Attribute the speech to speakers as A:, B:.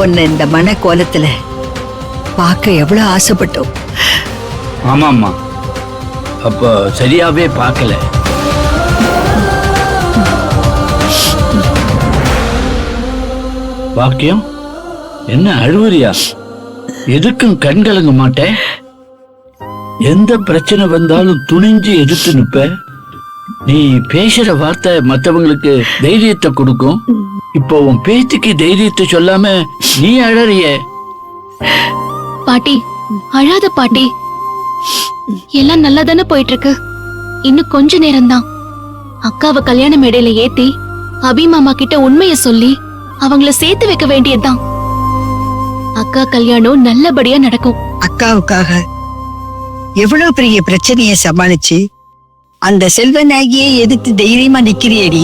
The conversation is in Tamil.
A: உன்னை இந்த மன கோலத்துல பார்க்க எவ்வளவு ஆசைப்பட்டோம்.
B: ஆமாம்மா, அப்போ சரியாவே பார்க்கல. பாக்கியம், என்ன அழுவுறியா? எதுக்கும் கண் கலங்க மாட்டேன். எந்த பிரச்சனை வந்தாலும் துணிஞ்சு எதிர்த்து நிப்ப. நீ பேசுற வார்த்தை மத்தவங்களுக்கு தைரியத்தை கொடுக்கும். இப்போ உன் பேச்சுக்கு தைரியத்தை சொல்லாம நீ அழறிய.
C: பாட்டி, அழாத பாட்டி. எல்லாம் நல்லா தானே போயிட்டு இருக்கு. இன்னும் கொஞ்ச நேரம்தான். அக்காவை கல்யாண மேடையில ஏத்தி அபிமாமா கிட்ட உண்மைய சொல்லி அவங்கள சேர்த்து வைக்க வேண்டியதுதான். அக்கா கல்யாணம் நல்லபடியா நடக்கும்.
A: அக்காவுக்காக எவ்வளவு பெரிய பிரச்சனையை சமாளிச்சு அந்த செல்வநாயகியை எதிர்த்து தைரியமா நிக்கிறியடி.